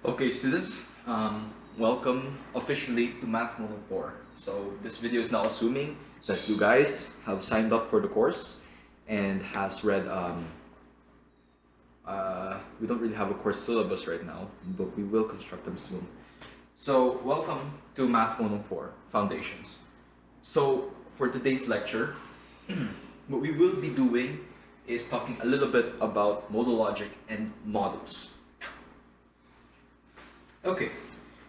Okay, students, welcome officially to Math 104. So this video is now assuming that you guys have signed up for the course and has read, we don't really have a course syllabus right now, but we will construct them soon. So welcome to Math 104, Foundations. So for today's lecture, what we will be doing is talking a little bit about modal logic and models. Okay,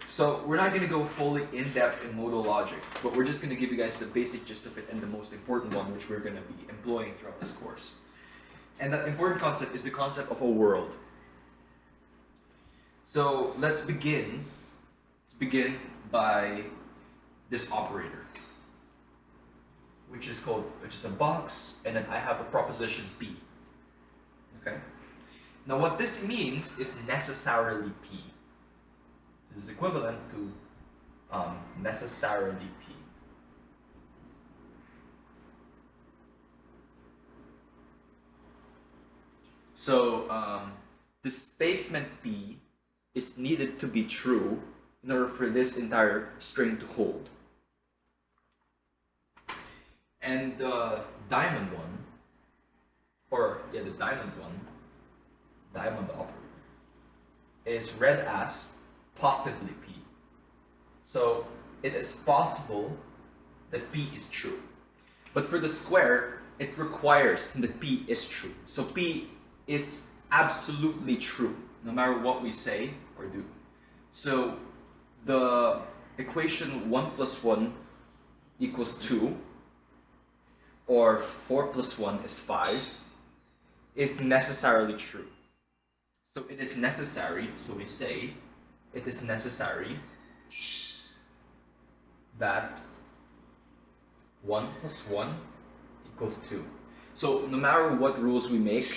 so we're not going to go fully in-depth in modal logic, but we're just going to give you guys the basic gist of it and the most important one, which we're going to be employing throughout this course. And that important concept is the concept of a world. So let's begin. Let's begin by this operator, which is a box, and then I have a proposition P. Okay. Now what this means is necessarily P. This is equivalent to necessarily P. So the statement P is needed to be true in order for this entire string to hold. And the diamond one, the diamond operator, is read as possibly P. So it is possible that P is true. But for the square, it requires that P is true. So P is absolutely true, no matter what we say or do. So the equation 1 plus 1 equals 2, or 4 plus 1 is 5, is necessarily true. So it is necessary, so we say, it is necessary that 1 plus 1 equals 2. So no matter what rules we make,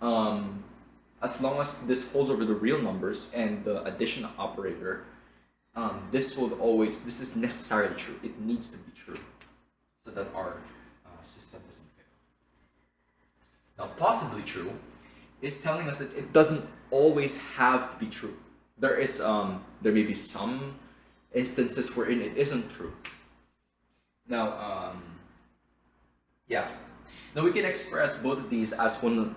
as long as this holds over the real numbers and the addition operator, this is necessarily true. It needs to be true so that our system doesn't fail. Now, possibly true is telling us that it doesn't always have to be true. There may be some instances wherein it isn't true. Now, Now we can express both of these as one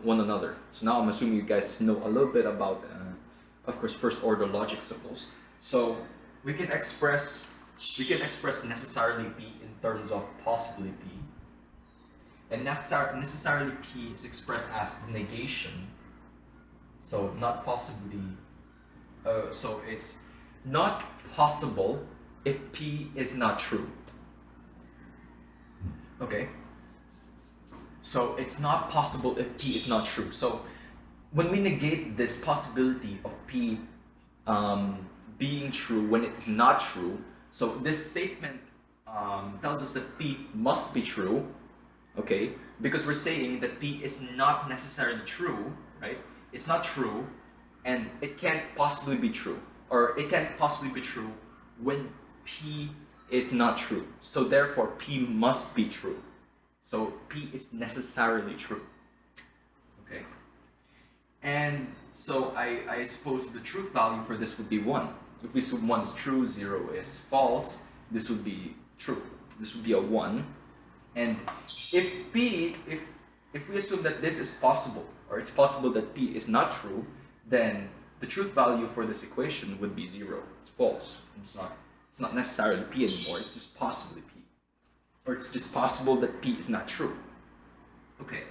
another. So now I'm assuming you guys know a little bit about, of course, first order logic symbols. So we can express necessarily P in terms of possibly P, and necessarily P is expressed as negation. So not possibly. So it's not possible if P is not true. Okay. So it's not possible if P is not true. So when we negate this possibility of P being true when it is not true, so this statement tells us that P must be true, okay? Because we're saying that P is not necessarily true, right? It's not true, and it can't possibly be true, or it can't possibly be true when P is not true. So therefore, P must be true. So P is necessarily true. Okay. And so I suppose the truth value for this would be 1. If we assume 1 is true, 0 is false, this would be true. This would be a 1. And if we assume that this is possible, or it's possible that P is not true, then the truth value for this equation would be 0. It's false. It's not necessarily P anymore, it's just possibly P. Or it's just possible that P is not true. Okay.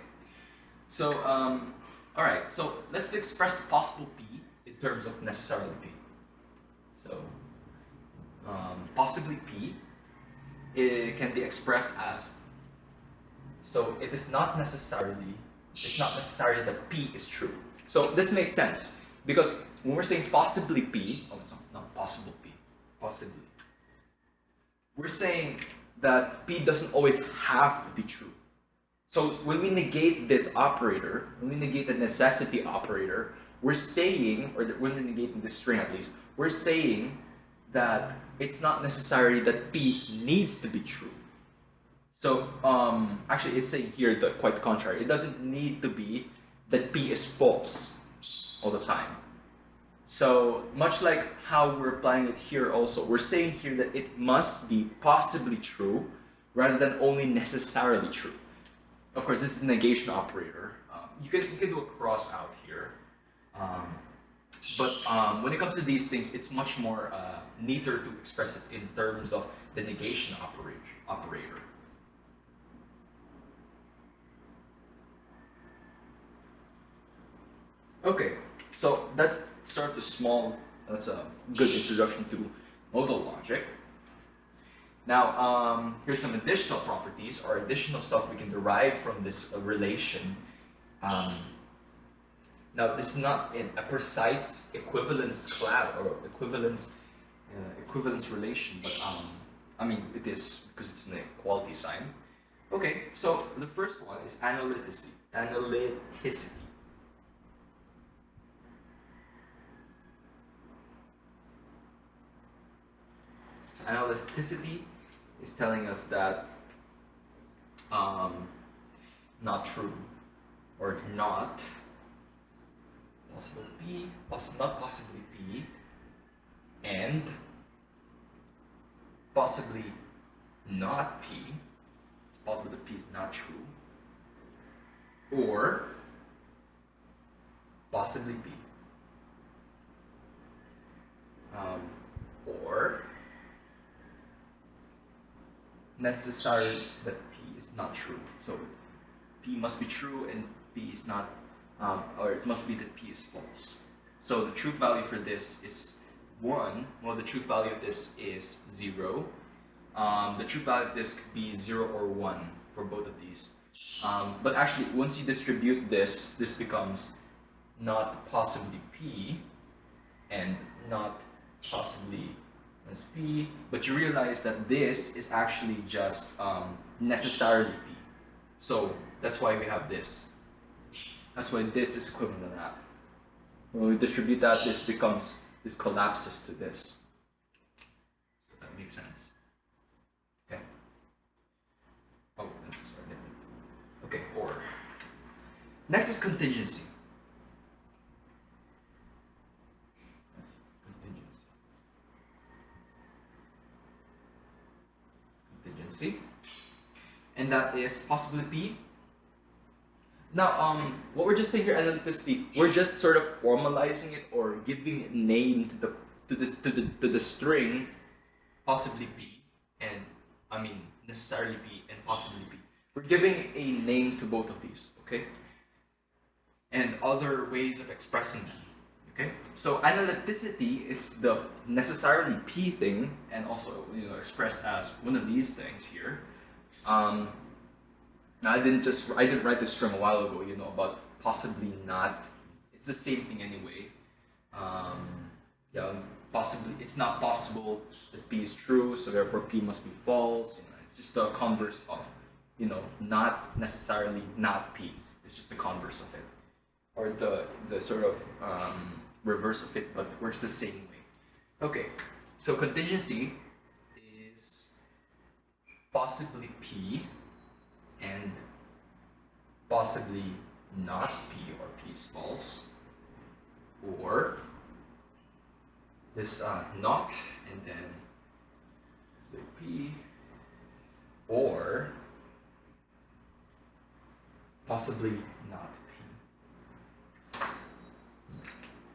So, alright, so let's express possible P in terms of necessarily P. So, possibly P, it can be expressed as, so it's not necessarily that P is true. So this makes sense, because when we're saying possibly P, it's not possible P, possibly, we're saying that P doesn't always have to be true. So when we negate this operator, when we negate the necessity operator, we're saying, or when we're negating this string at least, we're saying that it's not necessary that P needs to be true. So actually it's saying here quite the contrary. It doesn't need to be that P is false all the time. So much like how we're applying it here also, we're saying here that it must be possibly true rather than only necessarily true. Of course, this is a negation operator. You can do a cross out here. But when it comes to these things, it's much more neater to express it in terms of the negation operator. Okay, so that's that's a good introduction to modal logic. Now, here's some additional properties or additional stuff we can derive from this relation. Now, this is not a precise equivalence class or equivalence relation, but I mean it is because it's an equality sign. Okay, so the first one is analyticity. So analyticity is telling us that not true or not possible P, not possibly P, and possibly not P, possibly the P is not true, or possibly P, or necessary that P is not true. So P must be true and P is not, or it must be that P is false. So the truth value for this is 1. Well, the truth value of this is 0. The truth value of this could be 0 or 1 for both of these. But actually, once you distribute this, this becomes not possibly P and not possibly as P, but you realize that this is actually just necessarily P. So that's why we have this. That's why this is equivalent to that. When we distribute that, this collapses to this. So that makes sense. Okay. Oh, sorry. Okay, or. Next is contingency. Contingency. And that is possibly P. Now, what we're just saying here, analyticity, we're just sort of formalizing it or giving a name to the string, possibly P, and I mean necessarily P and possibly P. We're giving a name to both of these, okay? And other ways of expressing them, okay? So analyticity is the necessarily P thing, and also expressed as one of these things here. I didn't write this term a while ago, about possibly not. It's the same thing anyway. Yeah, possibly it's not possible that P is true, so therefore P must be false. It's just the converse of, not necessarily not P. It's just the converse of it, or the sort of reverse of it, but works the same way. Okay, so contingency is possibly P and possibly not P or P is false, or this not and then the P, or possibly not P.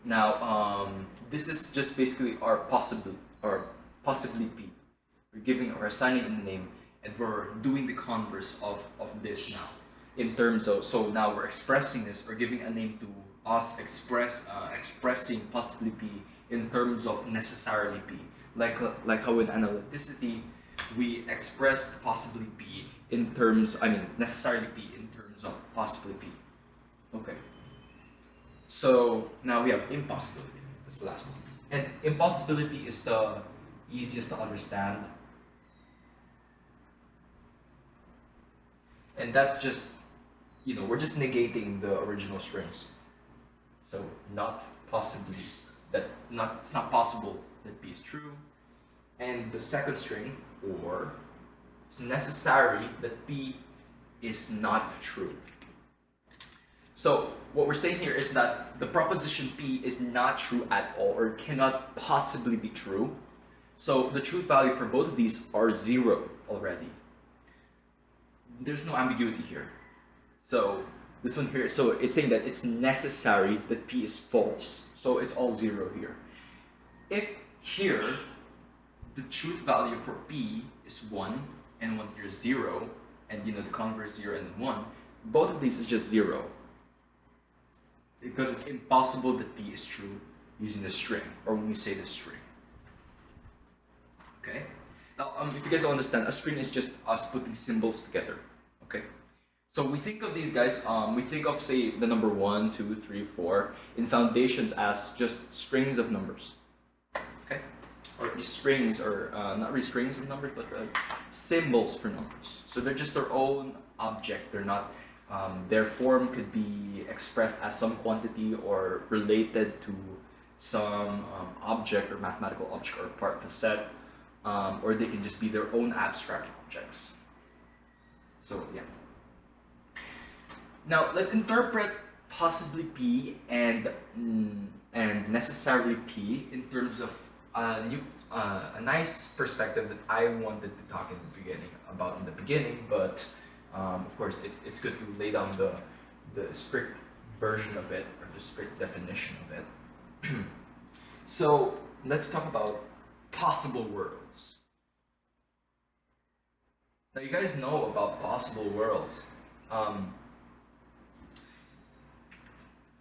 Now this is just basically our possibly P. We're giving or assigning a name, and we're doing the converse of this now in terms of, so now we're expressing this or giving a name to us expressing possibly P in terms of necessarily P, like how in analyticity we expressed possibly P in terms, necessarily P in terms of possibly P. Okay, so now we have impossibility. That's the last one, and impossibility is the easiest to understand. And that's just, we're just negating the original strings. So not possibly, it's not possible that P is true. And the second string, or it's necessary that P is not true. So what we're saying here is that the proposition P is not true at all, or cannot possibly be true. So the truth value for both of these are 0 already. There's no ambiguity here. So this one here, so it's saying that it's necessary that P is false. So it's all 0 here. If here, the truth value for P is 1, and 1 here is 0, and the converse 0 and 1, both of these is just 0. Because it's impossible that P is true using the string, or when we say the string. Okay? Now, if you guys don't understand, a string is just us putting symbols together. Okay? So we think of these guys, we think of, say, the number 1, 2, 3, 4 in foundations as just strings of numbers. Okay? Or these strings are not really strings of numbers, but symbols for numbers. So they're just their own object. They're not, their form could be expressed as some quantity or related to some object or mathematical object or part of a set. Or they can just be their own abstract objects. So yeah. Now let's interpret possibly P and necessarily P in terms of a nice perspective that I wanted to talk about in the beginning, but of course it's good to lay down the strict version of it, or the strict definition of it. So let's talk about possible worlds. Now you guys know about possible worlds.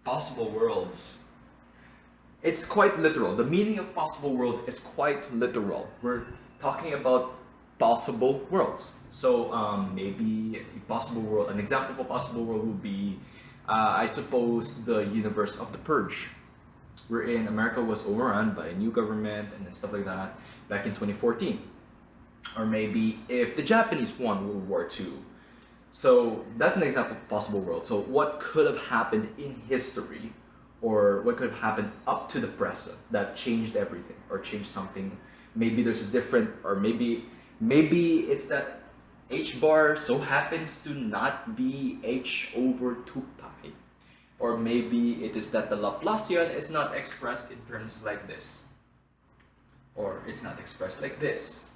Possible worlds. It's quite literal. The meaning of possible worlds is quite literal. We're talking about possible worlds. So maybe a possible world, an example of a possible world would be, I suppose, the universe of The Purge, wherein America was overrun by a new government and stuff like that back in 2014. Or maybe if the Japanese won World War II. So that's an example of a possible world. So what could have happened in history, or what could have happened up to the present that changed everything, or changed something. Maybe there's a different, or maybe it's that h bar so happens to not be h over 2 pi. Or maybe it is that the Laplacian is not expressed in terms like this. Or it's not expressed like this.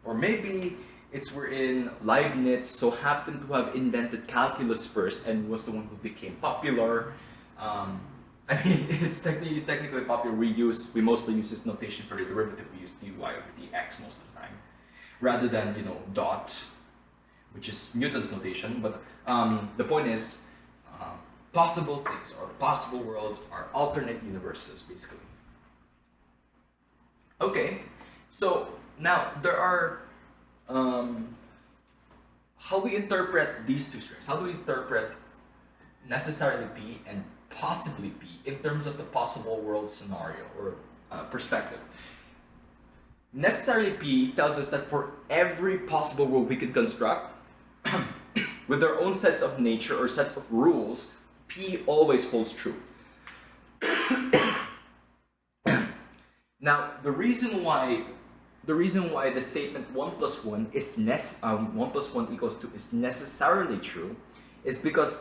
Or maybe it's wherein Leibniz so happened to have invented calculus first and was the one who became popular. I mean, it's technically popular. We mostly use this notation for the derivative. We use dy over dx most of the time, rather than dot, which is Newton's notation. But the point is, possible things or possible worlds are alternate universes, basically. Okay, so now there are how we interpret these two strings. How do we interpret necessarily P and possibly P in terms of the possible world scenario or perspective? Necessarily P tells us that for every possible world we can construct with their own sets of nature or sets of rules, P always holds true. Now, the reason why the statement 1 plus 1 is 1 plus 1 equals 2 is necessarily true is because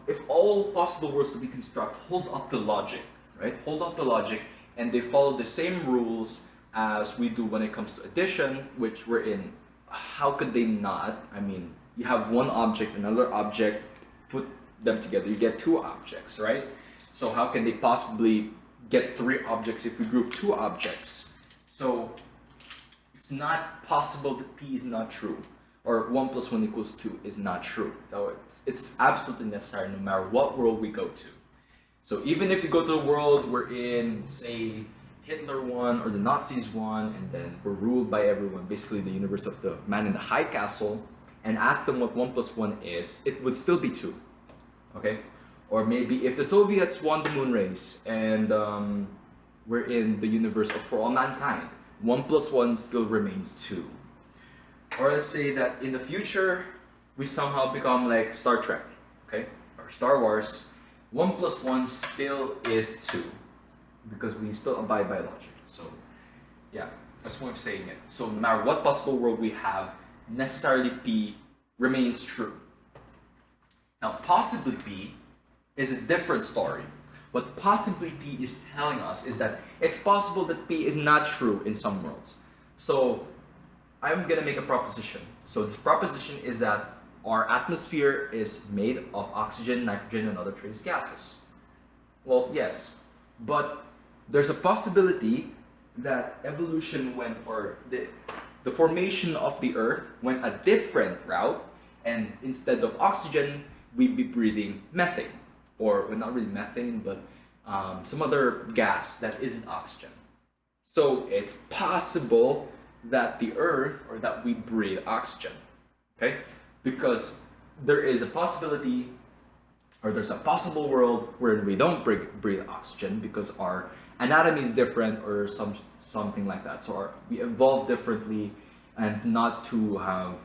if all possible worlds to be constructed hold up to logic, right? Hold up to logic, and they follow the same rules as we do when it comes to addition, which we're in. How could they not? I mean, you have one object, another object, put them together, you get 2 objects, right? So how can they possibly get 3 objects if we group 2 objects? So it's not possible that P is not true, or 1 plus 1 equals 2 is not true. So it's absolutely necessary no matter what world we go to. So even if we go to a world wherein, say, Hitler won or the Nazis won, and then we're ruled by everyone, basically the universe of the man in the high castle, and ask them what 1 plus 1 is, it would still be 2. Okay? Or maybe if the Soviets won the moon race and we're in the universe of For All Mankind, 1 plus 1 still remains 2. Or let's say that in the future, we somehow become like Star Trek, okay? Or Star Wars, 1 plus 1 still is 2. Because we still abide by logic. So yeah, that's one way of saying it. So no matter what possible world we have, necessarily P remains true. Now possibly P is a different story. What possibly P is telling us is that it's possible that P is not true in some worlds. So I'm gonna make a proposition. So this proposition is that our atmosphere is made of oxygen, nitrogen, and other trace gases. Well, yes, but there's a possibility that evolution went, or the formation of the Earth went a different route, and instead of oxygen, we'd be breathing methane, or well, not really methane, but some other gas that isn't oxygen. So it's possible that the Earth, or that we breathe oxygen, okay? Because there is a possibility, or there's a possible world where we don't breathe oxygen because our anatomy is different, or something like that. So we evolve differently, and not to have,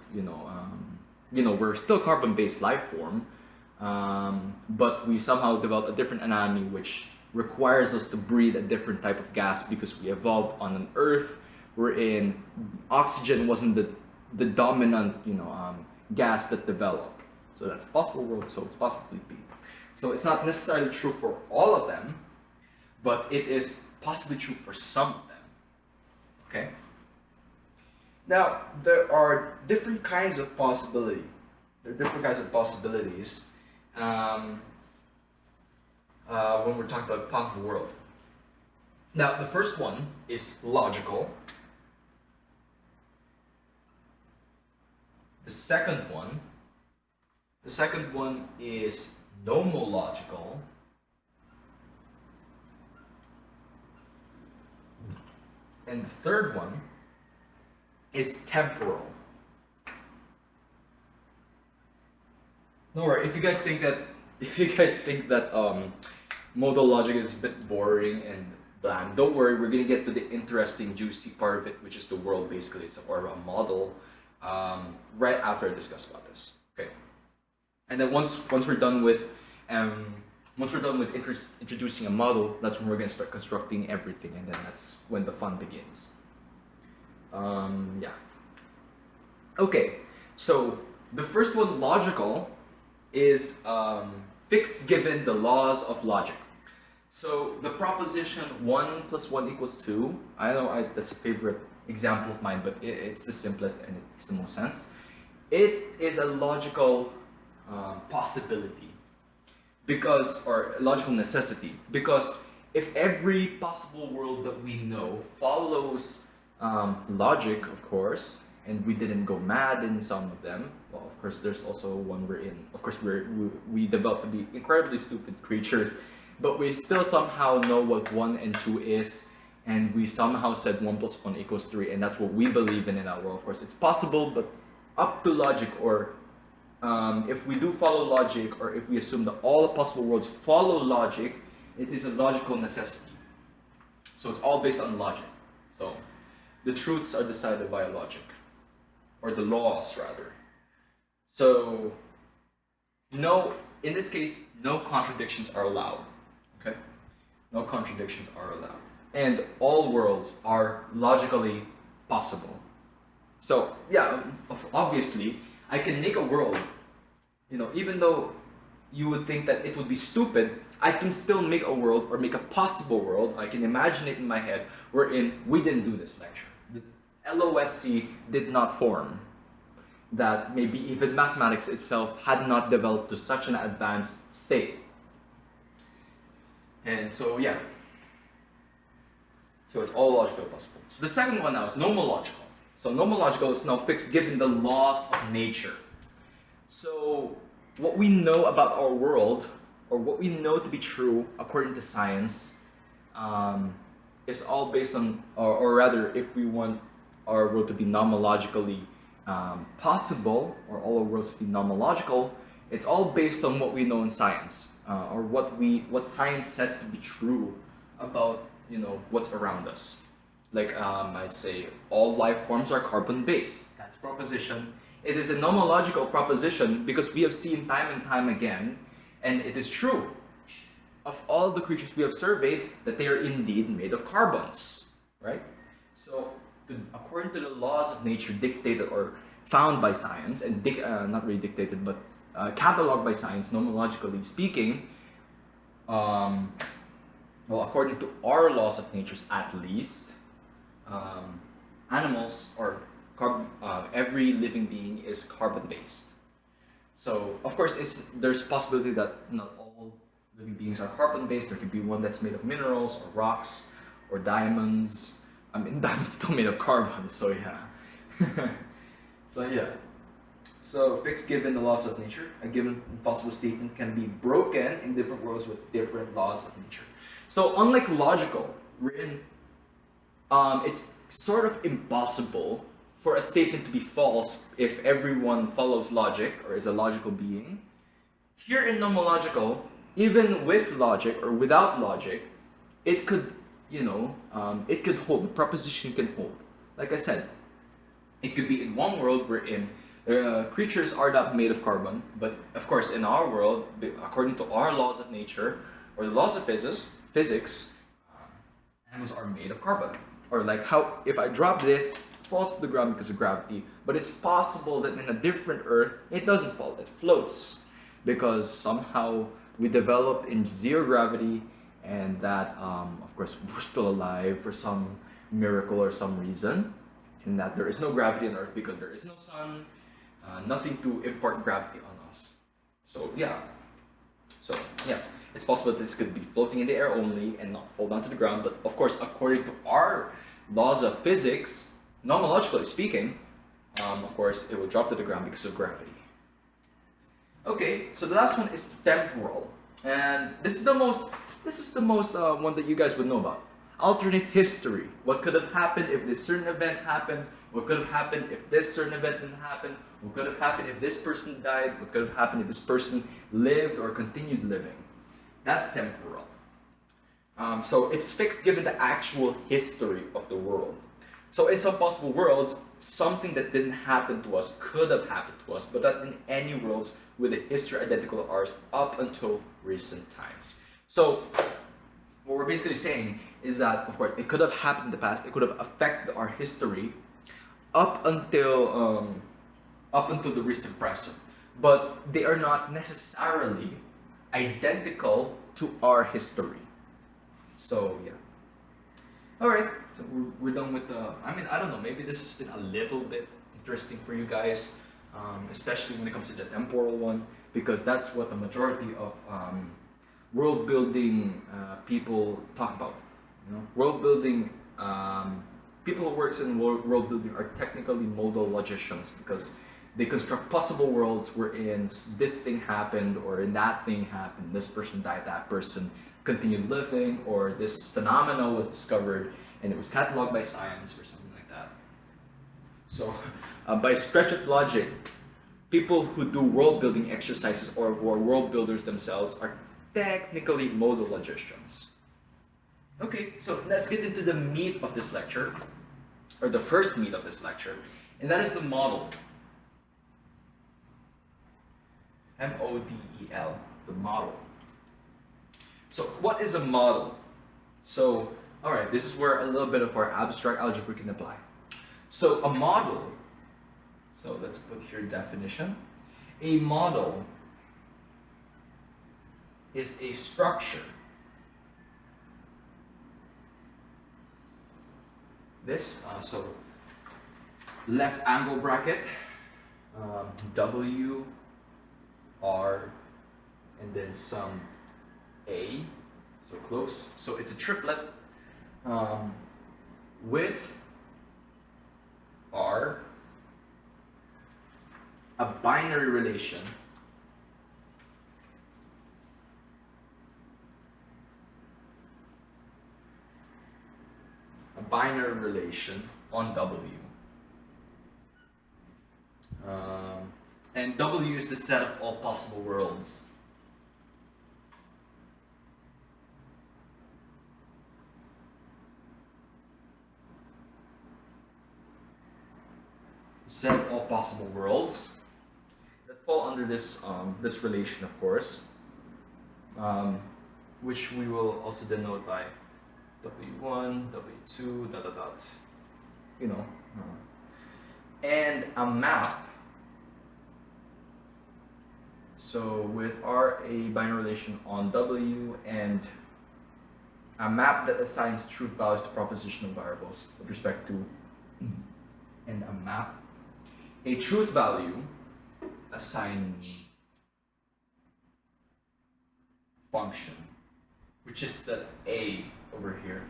we're still carbon-based life form, but we somehow developed a different anatomy which requires us to breathe a different type of gas because we evolved on an Earth wherein oxygen wasn't the dominant, gas that developed. So that's a possible world, so it's possibly P. So it's not necessarily true for all of them, but it is possibly true for some of them. Okay? Now, there are different kinds of possibility. There are different kinds of possibilities when we're talking about possible world. Now, the first one is logical. The second one is nomological. And the third one is temporal. No worry, if you guys think that modal logic is a bit boring and bland, don't worry, we're gonna get to the interesting, juicy part of it, which is the world basically, or a model, right after I discuss about this. Okay. And then once we're done with introducing a model, that's when we're gonna start constructing everything, and then that's when the fun begins. Yeah. Okay, so the first one, logical, is fixed given the laws of logic. So the proposition 1 + 1 = 2, I know that's a favorite example of mine, but it's the simplest and it makes the most sense. It is a logical possibility, or logical necessity, because if every possible world that we know follows logic, of course, and we didn't go mad in some of them, well, of course, there's also one we're in. Of course, we developed to be incredibly stupid creatures, but we still somehow know what 1 and 2 is, and we somehow said 1 + 1 = 3, and that's what we believe in our world. Of course, it's possible, but up to logic, or if we do follow logic, or if we assume that all the possible worlds follow logic, it is a logical necessity. So it's all based on logic. So the truths are decided by logic, or the laws rather. So in this case, no contradictions are allowed. Okay? No contradictions are allowed. And all worlds are logically possible. So yeah, obviously, I can make a world, even though you would think that it would be stupid, I can still make a world, or make a possible world. I can imagine it in my head, wherein we didn't do this lecture. The LOSC did not form. That maybe even mathematics itself had not developed to such an advanced state. And so yeah. So it's all logically possible. So the second one now is nomological. So nomological is now fixed given the laws of nature. So what we know about our world, or what we know to be true according to science, is all based on, or rather, if we want our world to be nomologically possible, or all our worlds to be nomological, it's all based on what we know in science, or what science says to be true about what's around us. Like I'd say all life forms are carbon-based. That's a proposition. It is a nomological proposition because we have seen time and time again, and it is true of all the creatures we have surveyed that they are indeed made of carbons, right? So according to the laws of nature dictated or found by science, and not really dictated, but cataloged by science, nomologically speaking, um, well, according to our laws of nature at least, animals or every living being is carbon based. So of course, there's a possibility that not all living beings are carbon based. There could be one that's made of minerals or rocks or diamonds. I mean, diamonds still made of carbon, so yeah. So yeah. So fixed given the laws of nature, a given impossible statement can be broken in different worlds with different laws of nature. So unlike logical, written, it's sort of impossible for a statement to be false if everyone follows logic or is a logical being. Here in nomological, even with logic or without logic, it could, it could hold. The proposition can hold. Like I said, it could be in one world wherein creatures are not made of carbon, but of course in our world, according to our laws of nature or the laws of physics, animals are made of carbon. Or like how if I drop this, it falls to the ground because of gravity, but it's possible that in a different Earth it doesn't fall, it floats because somehow we developed in zero gravity, and that of course we're still alive for some miracle or some reason, in that there is no gravity on Earth because there is no sun, nothing to impart gravity on us. So yeah, it's possible that this could be floating in the air only and not fall down to the ground, but of course, according to our laws of physics, nomologically speaking, of course, it will drop to the ground because of gravity. Okay, so the last one is temporal, and this is the most one that you guys would know about. Alternate history. What could have happened if this certain event happened? What could have happened if this certain event didn't happen? What could have happened if this person died? What could have happened if this person lived or continued living? That's temporal. So it's fixed given the actual history of the world. So in some possible worlds, something that didn't happen to us could have happened to us, but not in any worlds with a history identical to ours up until recent times. So what we're basically saying is that, of course, it could have happened in the past. It could have affected our history up until the recent present, but they are not necessarily identical to our history. So yeah. All right. So we're done with the. I mean, I don't know. Maybe this has been a little bit interesting for you guys, especially when it comes to the temporal one, because that's what the majority of world building people talk about. World building people who works in world building are technically modal logicians because they construct possible worlds wherein this thing happened or in that thing happened, this person died, that person continued living, or this phenomena was discovered and it was cataloged by science or something like that. So by stretch of logic, people who do world building exercises or who are world builders themselves are technically modal logicians. Okay, so let's get into the meat of this lecture, or the first meat of this lecture, and that is the model. M-O-D-E-L, the model. So what is a model? So, alright, this is where a little bit of our abstract algebra can apply. So a model, so let's put here definition. A model is a structure. This, so left angle bracket, W, R, and then some A, so close. So it's a triplet with R, a binary relation, on W. And W is the set of all possible worlds. Set of all possible worlds that fall under this this relation, of course, which we will also denote by W1, W2, dot dot dot. And a map. So So with R, a binary relation on W, and a map that assigns truth values to propositional variables with respect to, and a map, a truth value assign function, which is the A over here,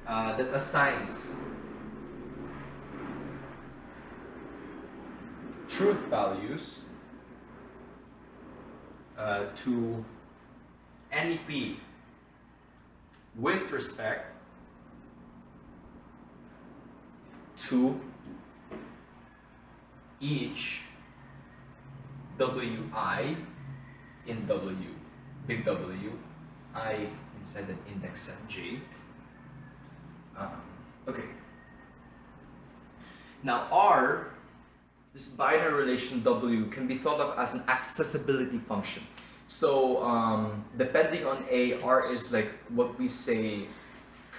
that assigns truth values to any P with respect to each Wi in W, big W, I inside an index set J. Okay. Now R, this binary relation W, can be thought of as an accessibility function. So depending on A, R is like what we say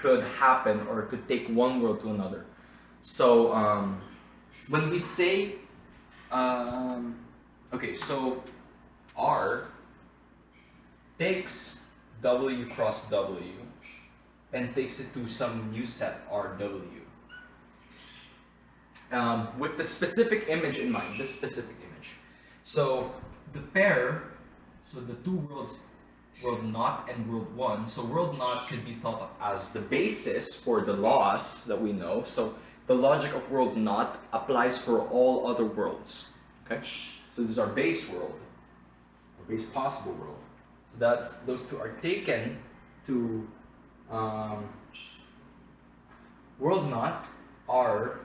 could happen or could take one world to another. So when we say, okay, so R takes W cross W and takes it to some new set RW. With the specific image in mind, this specific image. So the pair, so the two worlds, world naught and world one. So world naught can be thought of as the basis for the laws that we know. So the logic of world naught applies for all other worlds. Okay, so this is our base world, our base possible world. So that's, those two are taken to world naught are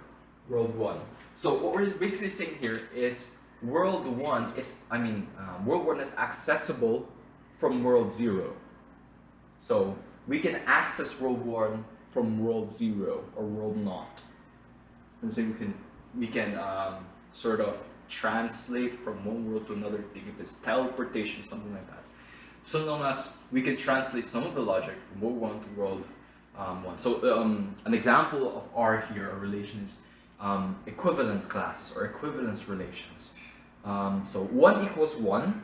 world one. So what we're basically saying here is world one is, world one is accessible from world zero. So we can access world one from world zero or world naught. And so we can sort of translate from one world to another. Think of it as teleportation, something like that. So long as we can translate some of the logic from world one to world one. So an example of R here, a relation, is equivalence classes or equivalence relations. So 1 equals 1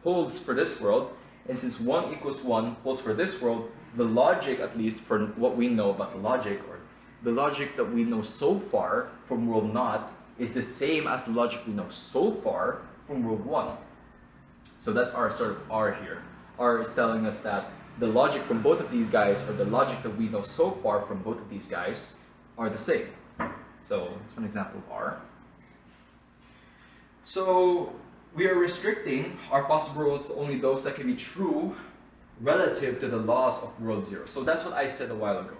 holds for this world, and since 1 equals 1 holds for this world, the logic, at least for what we know about the logic, or the logic that we know so far from world naught, is the same as the logic we know so far from world 1. So that's our sort of R here. R is telling us that the logic from both of these guys, or the logic that we know so far from both of these guys, are the same. So that's one example of R. So we are restricting our possible worlds to only those that can be true relative to the laws of world zero. So that's what I said a while ago.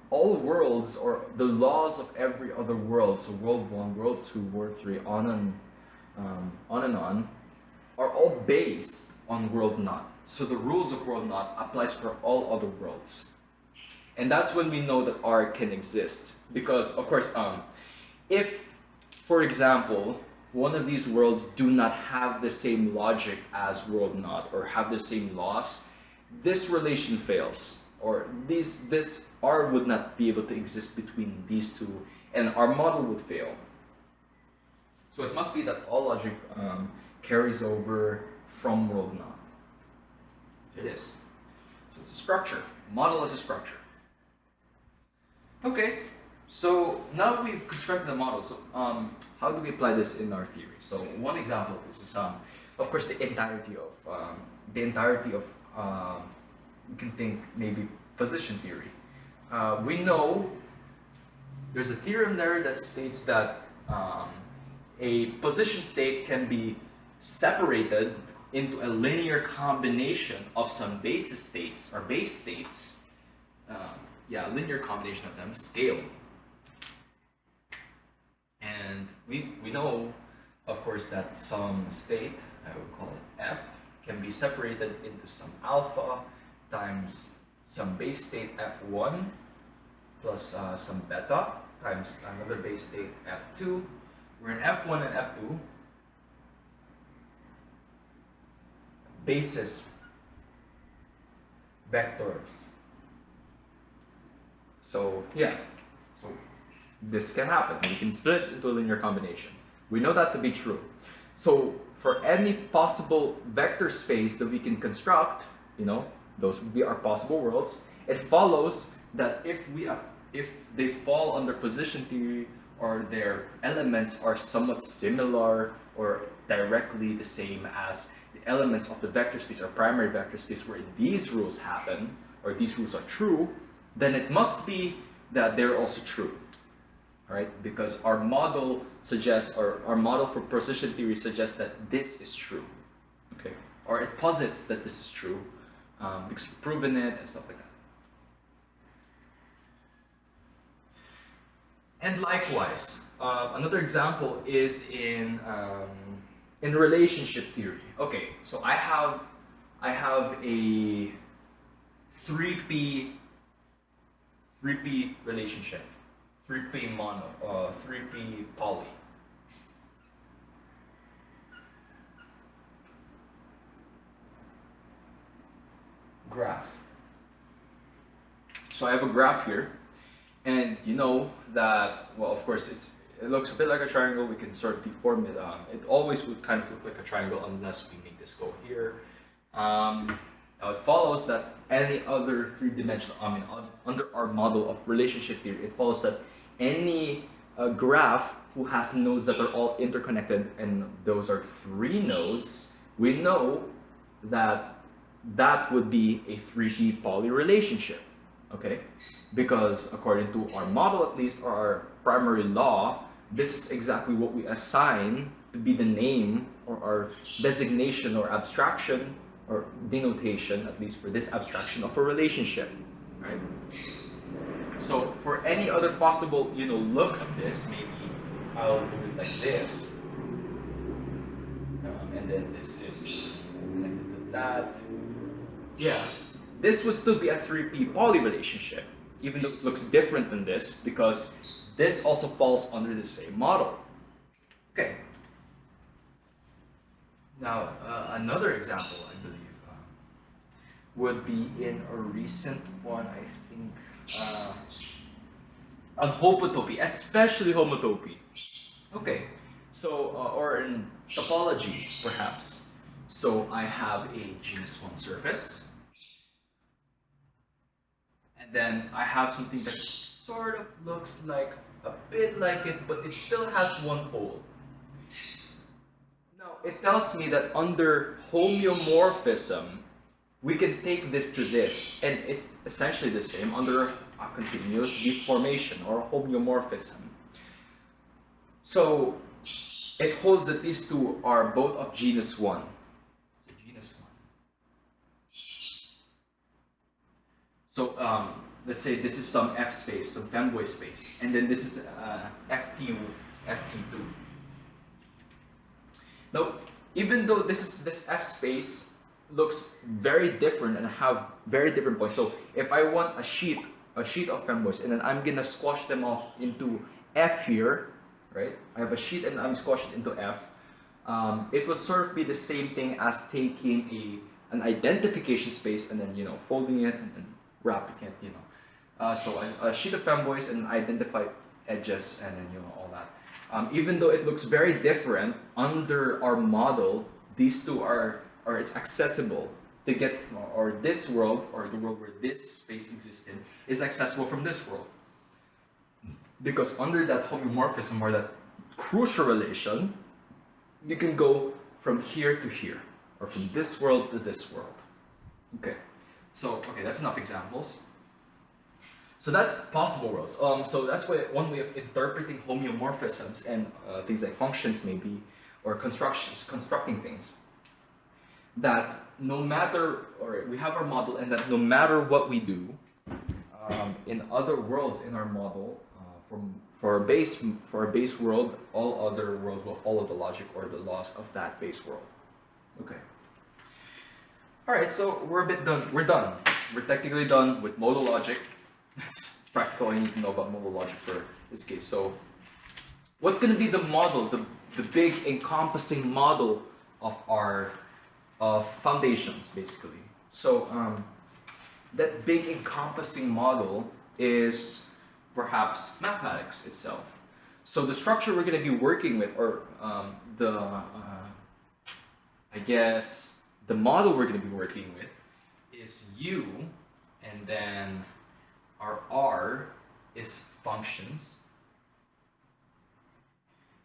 All worlds, or the laws of every other world, so world 1, world 2, world 3, on and on, are all based on world naught. So the rules of world naught applies for all other worlds. And that's when we know that R can exist. Because, of course, if, for example, one of these worlds do not have the same logic as world naught, or have the same laws, this relation fails. Or this R would not be able to exist between these two, and our model would fail. So it must be that all logic carries over from world naught. It is. So it's a structure. Model is a structure. Okay, so now we've constructed the model. So how do we apply this in our theory? So one example of this is, of course, the entirety of we can think maybe position theory. We know there's a theorem there that states that a position state can be separated into a linear combination of some basis states, or base states. Linear combination of them, scaled. And we know, of course, that some state, I would call it F, can be separated into some alpha times some base state F1 plus some beta times another base state F2, where in F1 and F2, basis vectors. So this can happen. We can split it into a linear combination. We know that to be true. So for any possible vector space that we can construct, those would be our possible worlds. It follows that if they fall under position theory, or their elements are somewhat similar or directly the same as the elements of the vector space or primary vector space where these rules happen, or these rules are true, then it must be that they're also true. Right? Because our model suggests, or our model for position theory suggests that this is true. Okay? Or it posits that this is true because we've proven it and stuff like that. And likewise, another example is in relationship theory. Okay, so I have a 3p relationship, 3p mono, 3p poly. Graph. So I have a graph here. And you know that, well, of course, it looks a bit like a triangle. We can sort of deform it. It always would kind of look like a triangle unless we make this go here. Now it follows that any other three-dimensional, under our model of relationship theory, it follows that any graph who has nodes that are all interconnected, and those are 3 nodes, we know that that would be a 3D poly relationship. Okay, because according to our model, at least, or our primary law, this is exactly what we assign to be the name or our designation or abstraction or denotation, at least for this abstraction, of a relationship, right? So for any other possible, look of this, maybe I'll do it like this, and then this is connected to that. Yeah. This would still be a 3p poly relationship, even though it looks different than this, because this also falls under the same model. Okay. Now, another example, I believe, would be in a recent one, I think, on homotopy, especially homotopy. Okay, so, or in topology, perhaps. So I have a genus 1 surface. And then I have something that sort of looks like a bit like it, but it still has one hole. Now, it tells me that under homeomorphism, we can take this to this, and it's essentially the same under a continuous deformation or homeomorphism. So, it holds that these two are both of genus 1. So let's say this is some F space, some femboy space, and then this is FT2. Now, even though this F space looks very different and have very different points. So if I want a sheet of femboys, and then I'm gonna squash them off into F here, right? I have a sheet and I'm squashing it into F. It will sort of be the same thing as taking an identification space and then folding it and then wrapping it, so a sheet of femboys and identified edges and then all that. Even though it looks very different under our model, these two it's accessible to get, or this world, or the world where this space exists in, is accessible from this world. Because under that homeomorphism, or that crucial relation, you can go from here to here, or from this world to this world. Okay. So, that's enough examples. So that's possible worlds. So that's one way of interpreting homeomorphisms and things like functions maybe, or constructing things. That no matter, or we have our model, and that no matter what we do, in other worlds in our model, for a base world, all other worlds will follow the logic or the laws of that base world. Okay. Alright, so we're a bit done. We're done. We're technically done with modal logic. That's practical. I need to know about modal logic for this case. So, what's going to be the model, the big encompassing model of foundations, basically? So, that big encompassing model is perhaps mathematics itself. So the structure we're going to be working with, or I guess the model we're going to be working with is U, and then our R is functions,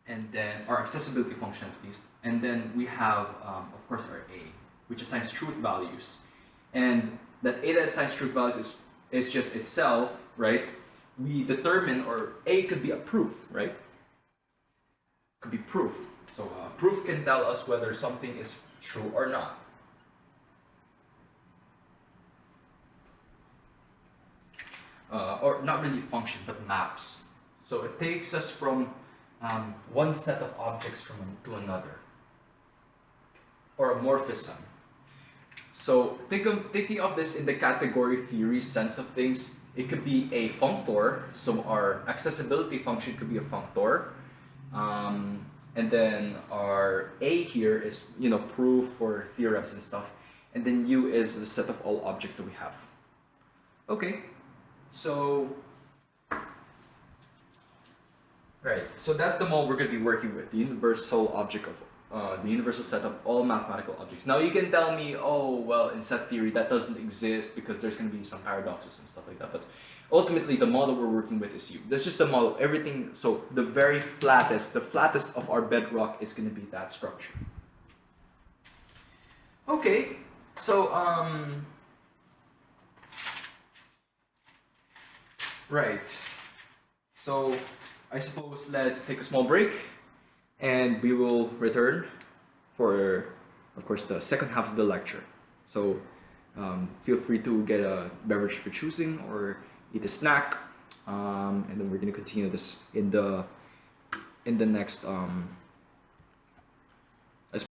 and then our accessibility function at least, and then we have of course our A, which assigns truth values, and that A that assigns truth values is just itself, right? We determine, or A could be a proof, right? Could be proof. So proof can tell us whether something is true or not. Or not really function, but maps. So it takes us from one set of objects to another, or a morphism. So thinking of this in the category theory sense of things, it could be a functor. So our accessibility function could be a functor, and then our A here is, you know, proof for theorems and stuff, and then U is the set of all objects that we have. Okay, so right, so that's the model we're going to be working with, the universal object of the universal set of all mathematical objects. Now you can tell me, oh well, in set theory that doesn't exist because there's going to be some paradoxes and stuff like that, but ultimately the model we're working with is U. That's just the model, everything, so the very flattest, the flattest of our bedrock is going to be that structure. Okay, so right, so I suppose let's take a small break, and we will return for, of course, the second half of the lecture. So feel free to get a beverage for choosing, or eat a snack, and then we're going to continue this in the next